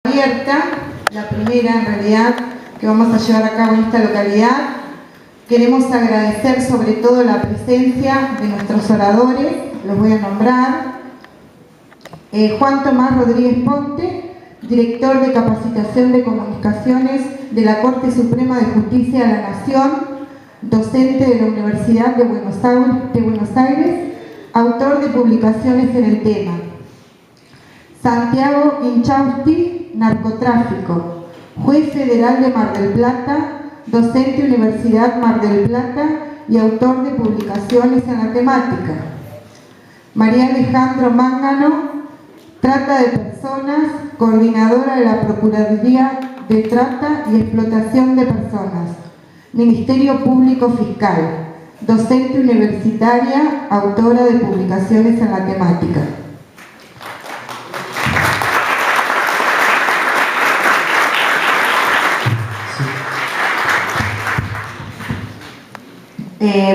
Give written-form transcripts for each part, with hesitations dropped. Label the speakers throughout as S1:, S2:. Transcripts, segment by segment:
S1: abierta, la primera en realidad que vamos a llevar a cabo en esta localidad. Queremos agradecer sobre todo la presencia de nuestros oradores, los voy a nombrar. Juan Tomás Rodríguez Ponte, director de Capacitación de Comunicaciones de la Corte Suprema de Justicia de la Nación, docente de la Universidad de Buenos Aires, autor de publicaciones en el tema. Santiago Inchausti, narcotráfico, juez federal de Mar del Plata, docente Universidad Mar del Plata y autor de publicaciones en la temática. María Alejandro Mángano, trata de personas, coordinadora de la Procuraduría de Trata y Explotación de Personas, Ministerio Público Fiscal, docente universitaria, autora de publicaciones en la temática.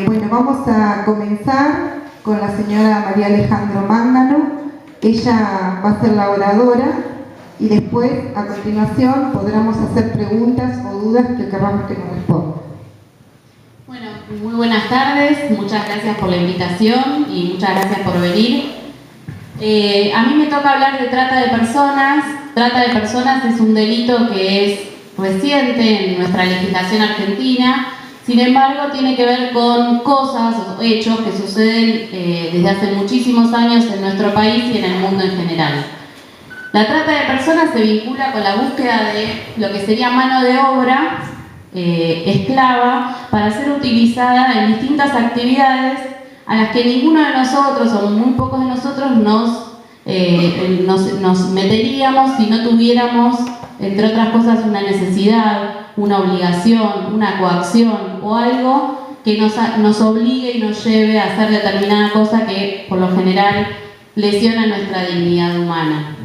S1: Bueno, vamos a comenzar con la señora María Alejandro Mángano. Ella va a ser la oradora y después, a continuación, podremos hacer preguntas o dudas que queramos que nos responda.
S2: Bueno, muy buenas tardes, muchas gracias por la invitación y muchas gracias por venir. A mí me toca hablar de trata de personas. Trata de personas es un delito que es reciente en nuestra legislación argentina. Sin embargo, tiene que ver con cosas o hechos que suceden desde hace muchísimos años en nuestro país y en el mundo en general. La trata de personas se vincula con la búsqueda de lo que sería mano de obra esclava para ser utilizada en distintas actividades a las que ninguno de nosotros o muy pocos de nosotros nos meteríamos si no tuviéramos, entre otras cosas, una necesidad, una obligación, una coacción o algo que nos obligue y nos lleve a hacer determinada cosa que por lo general lesiona nuestra dignidad humana.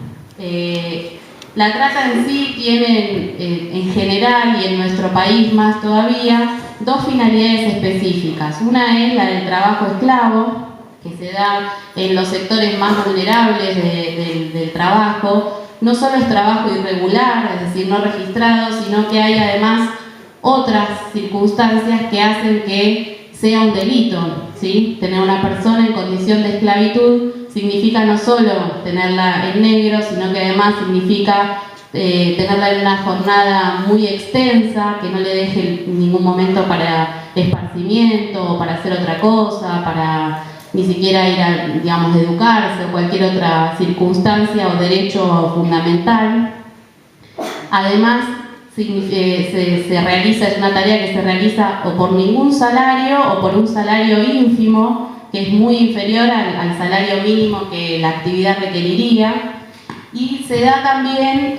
S2: La trata en sí tiene en general y en nuestro país más todavía dos finalidades específicas. Una es la del trabajo esclavo, que se da en los sectores más vulnerables del trabajo. No solo es trabajo irregular, es decir, no registrado, sino que hay además otras circunstancias que hacen que sea un delito, ¿sí? Tener una persona en condición de esclavitud significa no solo tenerla en negro, sino que además significa tenerla en una jornada muy extensa, que no le deje ningún momento para esparcimiento o para hacer otra cosa, para ni siquiera ir a, digamos, educarse o cualquier otra circunstancia o derecho fundamental. Además, se realiza, es una tarea que se realiza o por ningún salario o por un salario ínfimo, que es muy inferior al salario mínimo que la actividad requeriría, y se da también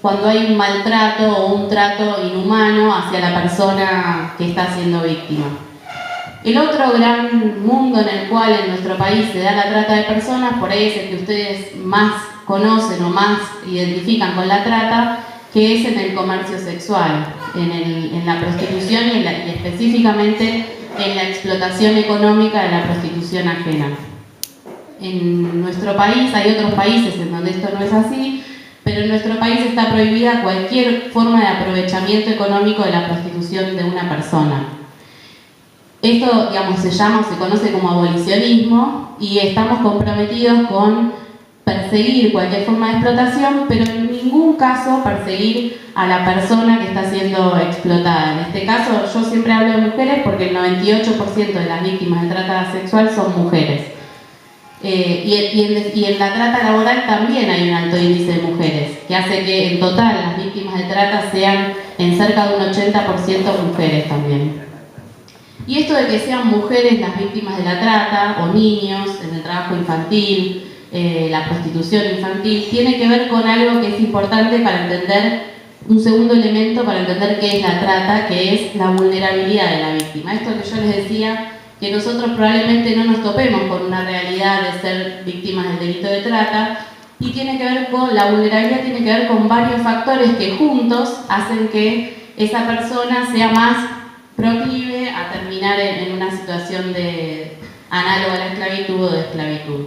S2: cuando hay un maltrato o un trato inhumano hacia la persona que está siendo víctima. El otro gran mundo en el cual en nuestro país se da la trata de personas, por ahí es el que ustedes más conocen o más identifican con la trata, que es en el comercio sexual, en la prostitución y específicamente en la explotación económica de la prostitución ajena. En nuestro país, hay otros países en donde esto no es así, pero en nuestro país está prohibida cualquier forma de aprovechamiento económico de la prostitución de una persona. Esto, digamos, se conoce como abolicionismo y estamos comprometidos con perseguir cualquier forma de explotación, pero en ningún caso perseguir a la persona que está siendo explotada. En este caso, yo siempre hablo de mujeres porque el 98% de las víctimas de trata sexual son mujeres. Y en la trata laboral también hay un alto índice de mujeres, que hace que en total las víctimas de trata sean en cerca de un 80% mujeres también. Y esto de que sean mujeres las víctimas de la trata, o niños, en el trabajo infantil, la prostitución infantil, tiene que ver con algo que es importante para entender, un segundo elemento para entender qué es la trata, que es la vulnerabilidad de la víctima. Esto que yo les decía, que nosotros probablemente no nos topemos con una realidad de ser víctimas del delito de trata, y tiene que ver con, la vulnerabilidad tiene que ver con varios factores que juntos hacen que esa persona sea más proclive a terminar en una situación de análoga a la esclavitud o de esclavitud.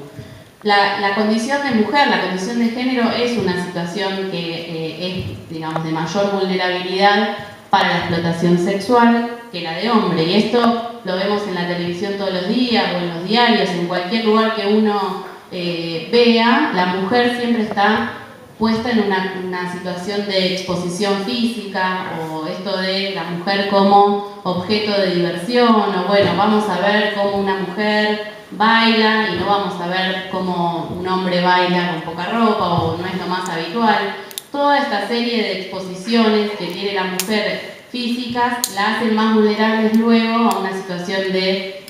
S2: La condición de mujer, la condición de género es una situación que es, digamos, de mayor vulnerabilidad para la explotación sexual que la de hombre. Y esto lo vemos en la televisión todos los días o en los diarios, en cualquier lugar que uno vea, la mujer siempre está puesta en una situación de exposición física, o esto de la mujer como objeto de diversión, o bueno, vamos a ver cómo una mujer baila y no vamos a ver cómo un hombre baila con poca ropa, o no es lo más habitual. Toda esta serie de exposiciones que tiene la mujer físicas la hacen más vulnerables luego a una situación de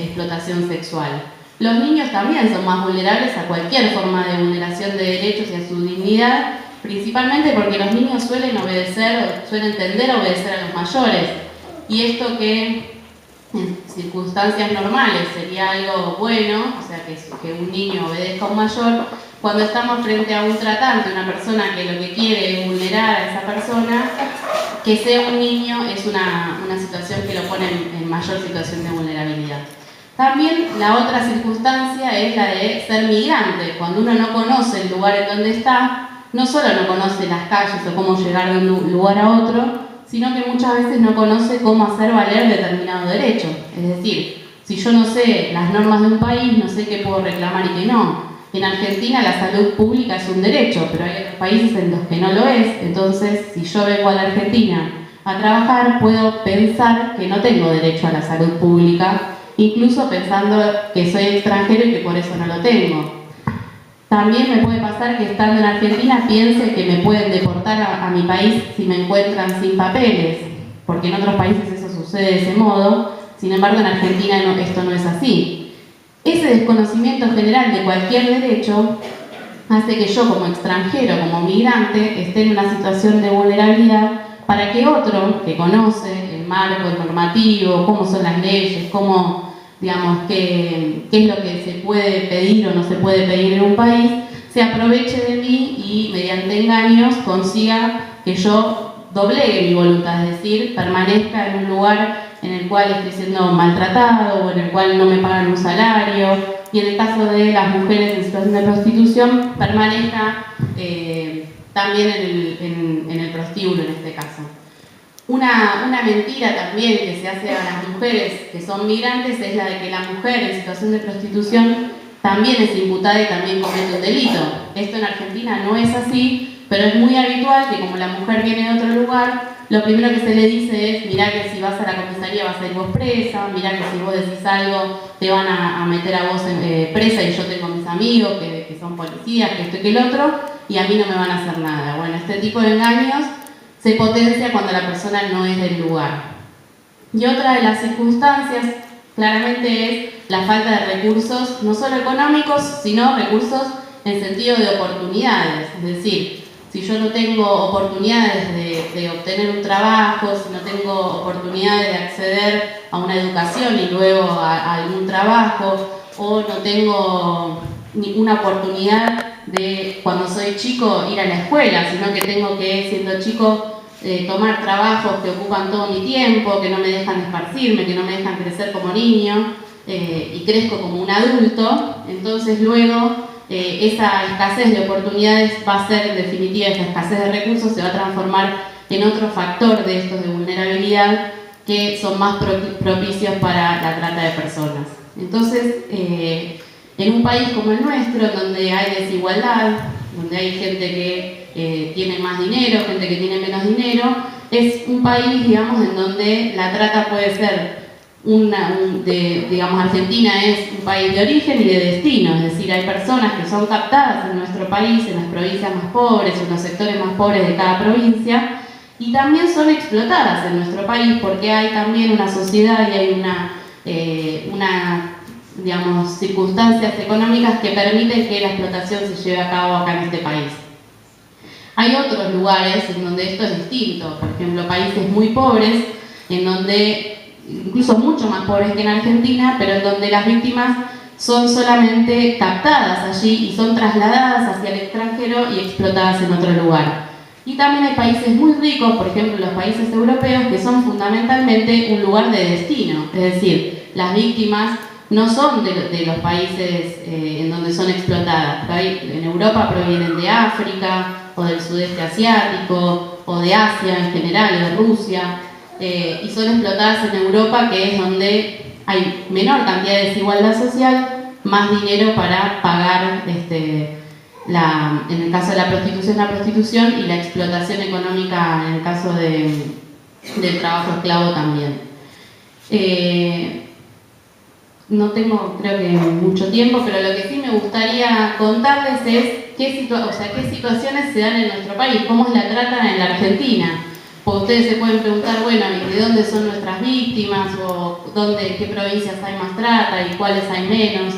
S2: explotación sexual. Los niños también son más vulnerables a cualquier forma de vulneración de derechos y a su dignidad, principalmente porque los niños suelen tender a obedecer a los mayores. Y esto que en circunstancias normales sería algo bueno, o sea, que un niño obedezca a un mayor, cuando estamos frente a un tratante, una persona que lo que quiere es vulnerar a esa persona, que sea un niño es una situación que lo pone en mayor situación de vulnerabilidad. También la otra circunstancia es la de ser migrante. Cuando uno no conoce el lugar en donde está, no solo no conoce las calles o cómo llegar de un lugar a otro, sino que muchas veces no conoce cómo hacer valer determinado derecho. Es decir, si yo no sé las normas de un país, no sé qué puedo reclamar y qué no. En Argentina la salud pública es un derecho, pero hay otros países en los que no lo es. Entonces, si yo vengo a la Argentina a trabajar, puedo pensar que no tengo derecho a la salud pública, incluso pensando que soy extranjero y que por eso no lo tengo. También me puede pasar que estando en Argentina piense que me pueden deportar a mi país si me encuentran sin papeles, porque en otros países eso sucede de ese modo. Sin embargo, en Argentina esto no es así. Ese desconocimiento general de cualquier derecho hace que yo, como extranjero, como migrante, esté en una situación de vulnerabilidad para que otro que conoce el marco normativo, cómo son las leyes, cómo, digamos, qué es lo que se puede pedir o no se puede pedir en un país, se aproveche de mí y mediante engaños consiga que yo doblegue mi voluntad, es decir, permanezca en un lugar en el cual estoy siendo maltratado o en el cual no me pagan un salario, y en el caso de las mujeres en situación de prostitución, permanezca también en el prostíbulo en este caso. Una mentira también que se hace a las mujeres que son migrantes es la de que la mujer en situación de prostitución también es imputada y también comete un delito. Esto en Argentina no es así, pero es muy habitual que como la mujer viene de otro lugar, lo primero que se le dice es: mirá que si vas a la comisaría vas a ir vos presa, mirá que si vos decís algo te van a meter a vos presa, y yo tengo mis amigos que son policías, que esto y que el otro, y a mí no me van a hacer nada. Bueno, este tipo de engaños se potencia cuando la persona no es del lugar. Y otra de las circunstancias claramente es la falta de recursos, no solo económicos, sino recursos en sentido de oportunidades. Es decir, si yo no tengo oportunidades de obtener un trabajo, si no tengo oportunidades de acceder a una educación y luego a algún trabajo, o no tengo ninguna oportunidad de, cuando soy chico, ir a la escuela, sino que tengo que, siendo chico, tomar trabajos que ocupan todo mi tiempo, que no me dejan esparcirme, que no me dejan crecer como niño, y crezco como un adulto, entonces luego esa escasez de oportunidades va a ser, en definitiva, esa escasez de recursos se va a transformar en otro factor de estos de vulnerabilidad que son más propicios para la trata de personas. Entonces, en un país como el nuestro, donde hay desigualdad, donde hay gente que tiene más dinero, gente que tiene menos dinero, es un país, digamos, en donde la trata puede ser digamos, Argentina es un país de origen y de destino, es decir, hay personas que son captadas en nuestro país, en las provincias más pobres, en los sectores más pobres de cada provincia, y también son explotadas en nuestro país porque hay también una sociedad y hay digamos, circunstancias económicas que permiten que la explotación se lleve a cabo acá en este país. Hay otros lugares en donde esto es distinto, por ejemplo, países muy pobres, en donde incluso mucho más pobres que en Argentina, pero en donde las víctimas son solamente captadas allí y son trasladadas hacia el extranjero y explotadas en otro lugar. Y también hay países muy ricos, por ejemplo los países europeos, que son fundamentalmente un lugar de destino, es decir, las víctimas no son de los países en donde son explotadas. En Europa provienen de África o del sudeste asiático o de Asia en general, o de Rusia, y son explotadas en Europa, que es donde hay menor cantidad de desigualdad social, más dinero para pagar, en el caso de la prostitución y la explotación económica en el caso del trabajo esclavo también. No tengo, creo que, mucho tiempo, pero lo que sí me gustaría contarles es qué situaciones se dan en nuestro país, cómo la tratan en la Argentina. Porque ustedes se pueden preguntar, bueno, ¿de dónde son nuestras víctimas? O qué provincias hay más trata y cuáles hay menos.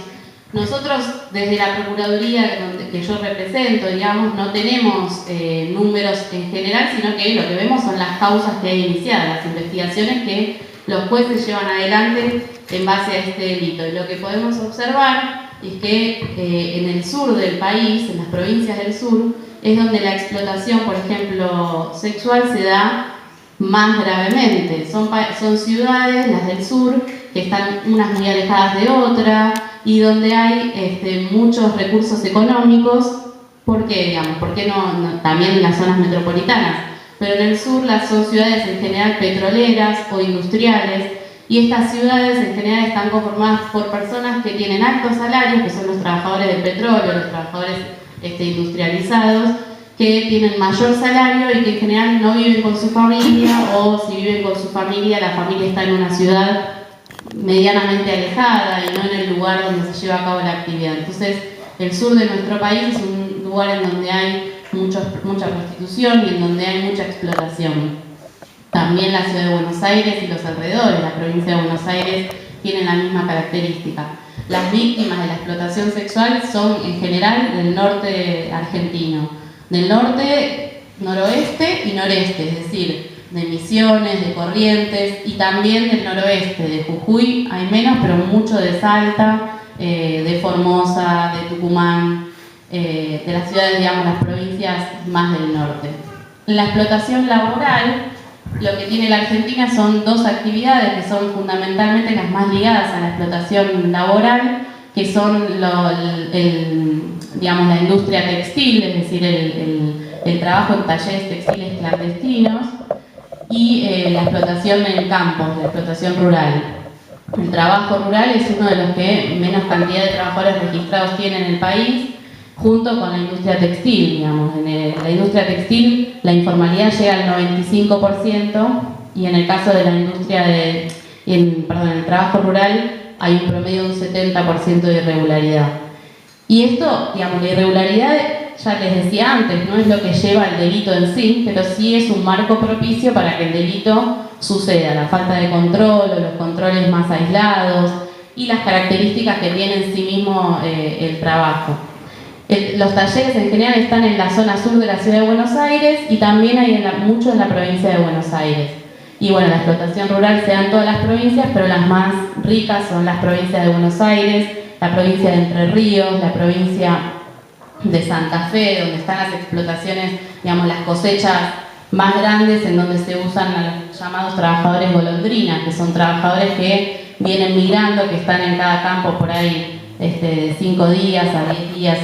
S2: Nosotros, desde la Procuraduría que yo represento, digamos, no tenemos números en general, sino que lo que vemos son las causas que hay iniciadas, las investigaciones que los jueces llevan adelante en base a este delito. Y lo que podemos observar es que en el sur del país, en las provincias del sur, es donde la explotación, por ejemplo, sexual se da más gravemente. Son ciudades, las del sur, que están unas muy alejadas de otras y donde hay muchos recursos económicos. ¿Por qué, digamos? ¿Por qué no también en las zonas metropolitanas? Pero en el sur son ciudades en general petroleras o industriales, y estas ciudades en general están conformadas por personas que tienen altos salarios, que son los trabajadores del petróleo, los trabajadores industrializados, que tienen mayor salario y que en general no viven con su familia, o si viven con su familia, la familia está en una ciudad medianamente alejada y no en el lugar donde se lleva a cabo la actividad. Entonces, el sur de nuestro país es un lugar en donde hay mucha prostitución y en donde hay mucha explotación. También la ciudad de Buenos Aires y los alrededores, la provincia de Buenos Aires, tienen la misma característica. Las víctimas de la explotación sexual son en general del norte argentino, del norte, noroeste y noreste, es decir, de Misiones, de Corrientes, y también del noroeste, de Jujuy hay menos, pero mucho de Salta, de Formosa, de Tucumán, de las ciudades, digamos, las provincias más del norte. En la explotación laboral, lo que tiene la Argentina son dos actividades que son fundamentalmente las más ligadas a la explotación laboral, que son digamos, la industria textil, es decir, el trabajo en talleres textiles clandestinos, y la explotación en campos, la explotación rural. El trabajo rural es uno de los que menos cantidad de trabajadores registrados tiene en el país, junto con la industria textil, digamos. En la industria textil la informalidad llega al 95%, y en el caso de la industria en el trabajo rural hay un promedio de un 70% de irregularidad. Y esto, digamos, la irregularidad, ya les decía antes, no es lo que lleva al delito en sí, pero sí es un marco propicio para que el delito suceda. La falta de control o los controles más aislados y las características que tiene en sí mismo el trabajo. Los talleres en general están en la zona sur de la ciudad de Buenos Aires, y también hay mucho en la provincia de Buenos Aires. Y bueno, la explotación rural se da en todas las provincias, pero las más ricas son las provincias de Buenos Aires, la provincia de Entre Ríos, la provincia de Santa Fe, donde están las explotaciones, digamos, las cosechas más grandes, en donde se usan los llamados trabajadores golondrina, que son trabajadores que vienen migrando, que están en cada campo por ahí 5 días a 10 días,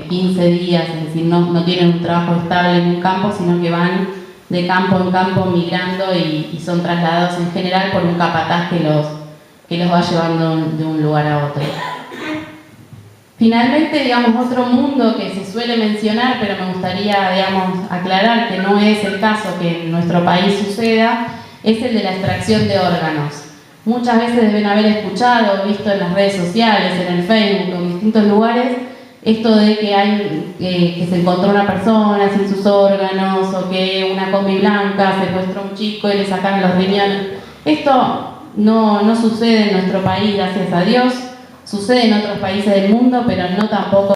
S2: 15 días, es decir, no tienen un trabajo estable en un campo, sino que van de campo en campo migrando y son trasladados en general por un capataz que los va llevando de un lugar a otro. Finalmente, digamos, otro mundo que se suele mencionar, pero me gustaría, digamos, aclarar que no es el caso que en nuestro país suceda, es el de la extracción de órganos. Muchas veces deben haber escuchado, visto en las redes sociales, en el Facebook, en distintos lugares, esto de que se encontró una persona sin sus órganos, o que una combi blanca secuestró a un chico y le sacaron los riñones. Esto no sucede en nuestro país, gracias a Dios. Sucede en otros países del mundo, pero no tampoco